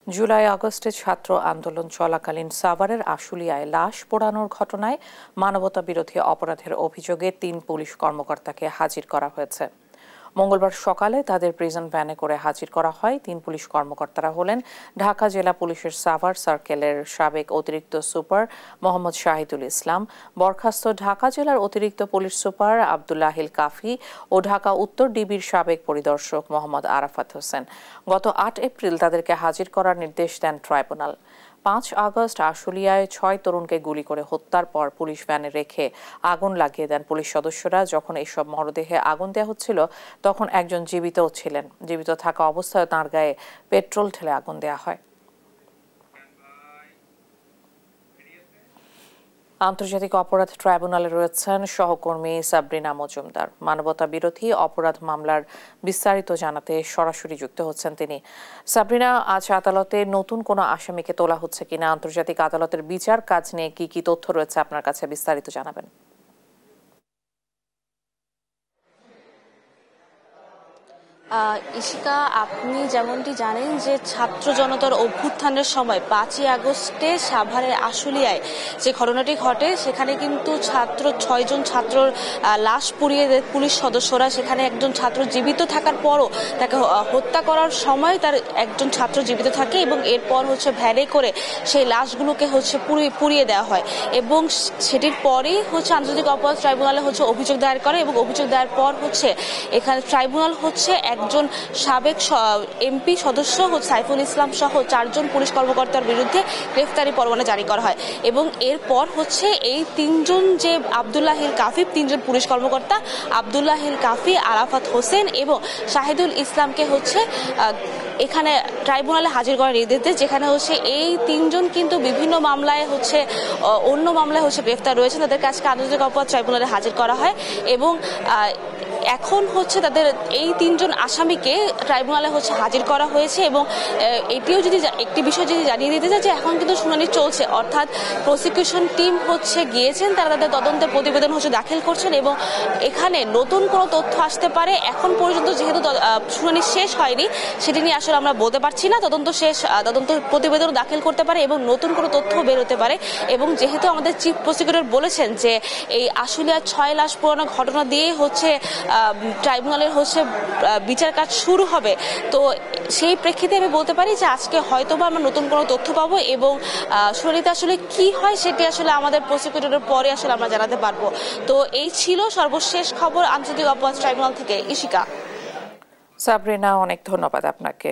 জুলাই আগস্টে ছাত্র আন্দোলন চলাকালীন সাভারের আশুলিয়ায় লাশ পোড়ানোর ঘটনায় মানবতা বিরোধী অপরাধের অভিযোগে ৩ পুলিশ কর্মকর্তাকে হাজির করা হয়েছে। মঙ্গলবার সকালে তাদের প্রিজন ভ্যানে করে হাজির করা হয়। ৩ পুলিশ কর্মকর্তারা হলেন ঢাকা জেলা পুলিশের সাভার সার্কেলের সাবেক অতিরিক্ত সুপার মোহাম্মদ শাহিদুল ইসলাম, বরখাস্ত ঢাকা জেলার অতিরিক্ত পুলিশ সুপার আব্দুল্লাহিল কাফি ও ঢাকা উত্তর ডিবির সাবেক পরিদর্শক মোহাম্মদ আরাফাত হোসেন। গত ৮ এপ্রিল তাদেরকে হাজির করার নির্দেশ দেন ট্রাইব্যুনাল। ৫ আগস্ট আশুলিয়ায় ৬ তরুণকে গুলি করে হত্যার পর পুলিশ ভ্যানে রেখে আগুন লাগিয়ে দেন পুলিশ সদস্যরা। যখন এইসব মরদেহে আগুন দেওয়া হচ্ছিল তখন একজন জীবিতও ছিলেন। জীবিত থাকা অবস্থায় তাঁর গায়ে পেট্রোল ঢেলে আগুন দেওয়া হয়। আন্তর্জাতিক অপরাধ ট্রাইব্যুনালে রয়েছেন সহকর্মী সাবরিনা মজুমদার। মানবতা বিরোধী অপরাধ মামলার বিস্তারিত জানাতে সরাসরি যুক্ত হচ্ছেন তিনি। সাবরিনা, আজ আদালতে নতুন কোনো আসামিকে তোলা হচ্ছে কিনা, আন্তর্জাতিক আদালতের বিচার কাজ নিয়ে কি কি তথ্য রয়েছে আপনার কাছে, বিস্তারিত জানাবেন। ইশিকা, আপনি যেমনটি জানেন যে ছাত্র জনতার অভ্যুত্থানের সময় ৫ই আগস্টে সাভারের আশুলিয়ায় যে ঘটনাটি ঘটে সেখানে কিন্তু ৬ জন ছাত্রর লাশ পুড়িয়ে দেয় পুলিশ সদস্যরা। সেখানে একজন ছাত্র জীবিত থাকার পরও তাকে হত্যা করার সময় তার একজন ছাত্র জীবিত থাকে এবং এরপর ভ্যানে করে সেই লাশগুলোকে পুড়িয়ে দেওয়া হয় এবং সেটির পরেই আন্তর্জাতিক অপরাধ ট্রাইব্যুনালে অভিযোগ দায়ের করে এবং অভিযোগ দায়ের পর এখানে ট্রাইব্যুনাল একজন সাবেক এমপি সদস্য সাইফুল ইসলাম সহ ৪ জন পুলিশ কর্মকর্তার বিরুদ্ধে গ্রেফতারি পরোয়ানা জারি করা হয় এবং এরপর এই ৩ জন যে আব্দুল্লাহিল কাফি, ৩ জন পুলিশ কর্মকর্তা আব্দুল্লাহিল কাফি, আরাফাত হোসেন এবং শাহিদুল ইসলামকে এখানে ট্রাইব্যুনালে হাজির করার নির্দেশ দেয়, যেখানে এই ৩ জন কিন্তু বিভিন্ন মামলায় অন্য মামলায় গ্রেফতার রয়েছে। তাদের কাছে আন্তর্জাতিক অপরাধ ট্রাইব্যুনালে হাজির করা হয় এবং এখন তাদের এই ৩ জন আসামিকে ট্রাইব্যুনালে হাজির করা হয়েছে এবং এটিও একটি বিষয় জানিয়ে দিতে চাই যে এখন কিন্তু শুনানি চলছে, অর্থাৎ প্রসিকিউশন টিম গিয়েছেন, তারা তাদের তদন্তের প্রতিবেদন দাখিল করছেন এবং এখানে নতুন কোনো তথ্য আসতে পারে। এখন পর্যন্ত যেহেতু শুনানি শেষ হয়নি সেটি নিয়ে আসলে আমরা বলতে পারছি না। তদন্ত প্রতিবেদন দাখিল করতে পারে এবং নতুন কোনো তথ্য বের হতে পারে এবং যেহেতু আমাদের চিফ প্রসিকিউটর বলেছেন যে এই আশুলিয়ার ৬ লাশ পুরানো ঘটনা দিয়ে ট্রাইব্যুনালের বিচার কাজ শুরু হবে, তো সেই প্রেক্ষিতে আমি বলতে পারি যে আজকে হয়তোবা আমরা নতুন কোনো তথ্য পাবো এবং শুনানিতে কি হয় সেটি আমাদের প্রসিকিউটরের পরে আমরা জানাতে পারবো। তো এই ছিল সর্বশেষ খবর আন্তর্জাতিক অপরাধ ট্রাইব্যুনাল থেকে। ইশিকা। সাবরিনা, অনেক ধন্যবাদ আপনাকে।